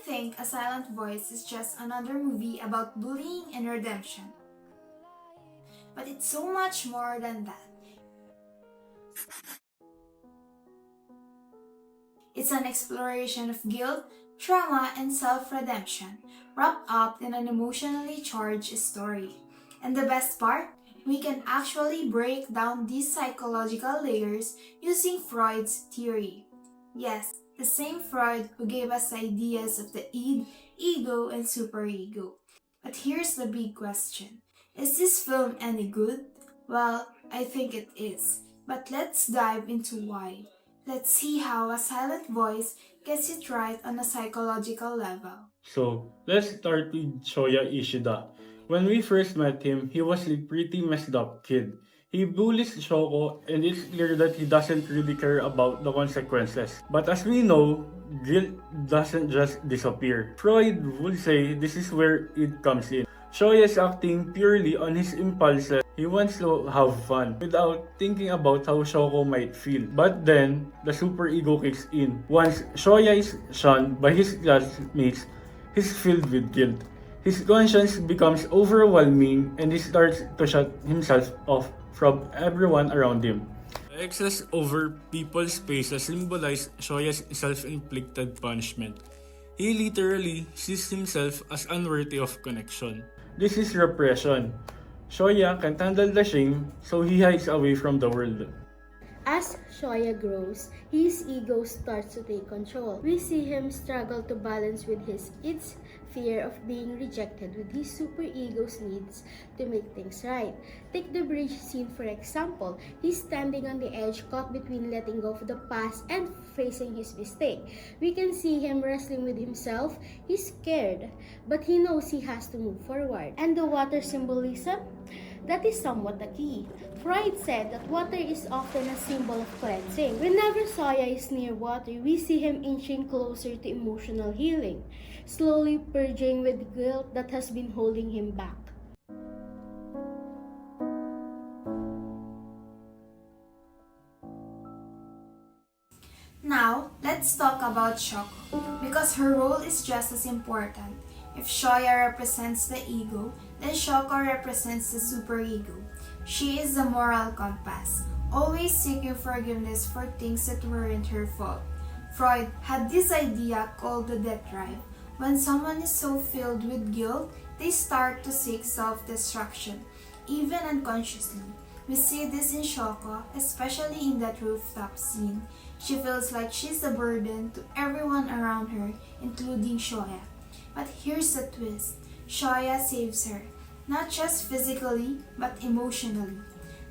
think A Silent Voice is just another movie about bullying and redemption. But it's so much more than that. It's an exploration of guilt, trauma, and self-redemption, wrapped up in an emotionally charged story. And the best part? We can actually break down these psychological layers using Freud's theory. Yes, the same Freud who gave us ideas of the id, ego, and superego. But here's the big question. Is this film any good? Well, I think it is. But let's dive into why. Let's see how A Silent Voice gets it right on a psychological level. So, let's start with Shoya Ishida. When we first met him, he was a pretty messed up kid. He bullies Shoko and it's clear that he doesn't really care about the consequences. But as we know, guilt doesn't just disappear. Freud would say this is where it comes in. Shoya is acting purely on his impulses. He wants to have fun without thinking about how Shoko might feel. But then, the superego kicks in. Once Shoya is shunned by his classmates, he's filled with guilt. His conscience becomes overwhelming and he starts to shut himself off from everyone around him. The excess over people's spaces symbolize Shoya's self-inflicted punishment. He literally sees himself as unworthy of connection. This is repression. Shoya can't handle the shame, so he hides away from the world. As Shoya grows, his ego starts to take control. We see him struggle to balance with its fear of being rejected with his superego's needs to make things right. Take the bridge scene for example. He's standing on the edge, caught between letting go of the past and facing his mistake. We can see him wrestling with himself. He's scared, but he knows he has to move forward. And the water symbolism? That is somewhat the key. Freud said that water is often a symbol of cleansing. Whenever Shoya is near water, we see him inching closer to emotional healing, slowly purging with guilt that has been holding him back. Now, let's talk about Shoko, because her role is just as important. If Shoya represents the ego, then Shoko represents the superego. She is the moral compass, always seeking forgiveness for things that weren't her fault. Freud had this idea called the death drive. When someone is so filled with guilt, they start to seek self-destruction, even unconsciously. We see this in Shoko, especially in that rooftop scene. She feels like she's a burden to everyone around her, including Shoya. But here's the twist. Shoya saves her, not just physically, but emotionally.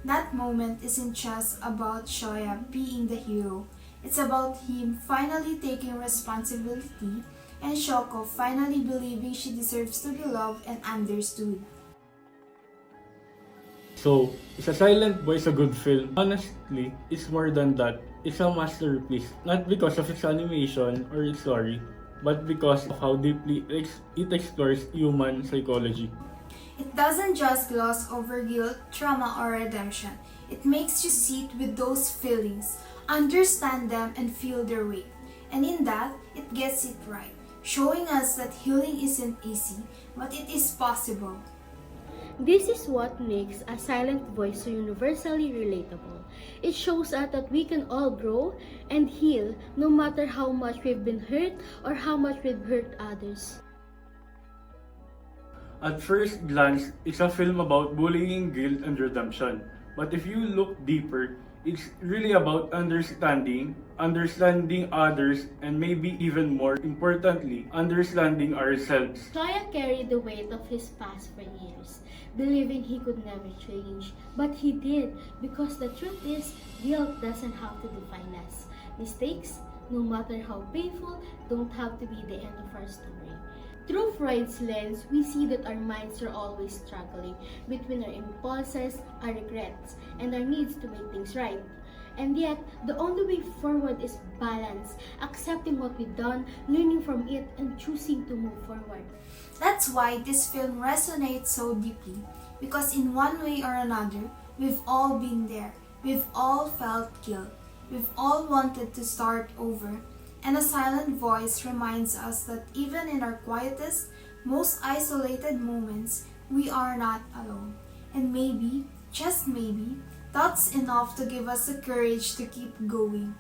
That moment isn't just about Shoya being the hero. It's about him finally taking responsibility and Shoko finally believing she deserves to be loved and understood. So, is A Silent Voice a good film? Honestly, it's more than that. It's a masterpiece. Not because of its animation or its story, but because of how deeply it explores human psychology. It doesn't just gloss over guilt, trauma, or redemption. It makes you sit with those feelings, understand them, and feel their weight. And in that, it gets it right, showing us that healing isn't easy, but it is possible. This is what makes A Silent Voice so universally relatable. It shows us that we can all grow and heal no matter how much we've been hurt or how much we've hurt others. At first glance, it's a film about bullying, guilt, and redemption. But if you look deeper, it's really about understanding others, and maybe even more importantly, understanding ourselves. Shoya carried the weight of his past for years, believing he could never change. But he did, because the truth is, guilt doesn't have to define us. Mistakes, no matter how painful, don't have to be the end of our story. Through Freud's lens, we see that our minds are always struggling between our impulses, our regrets, and our needs to make things right. And yet, the only way forward is balance, accepting what we've done, learning from it, and choosing to move forward. That's why this film resonates so deeply, because in one way or another, we've all been there. We've all felt guilt. We've all wanted to start over. And a silent voice reminds us that even in our quietest, most isolated moments, we are not alone. And maybe, just maybe, that's enough to give us the courage to keep going.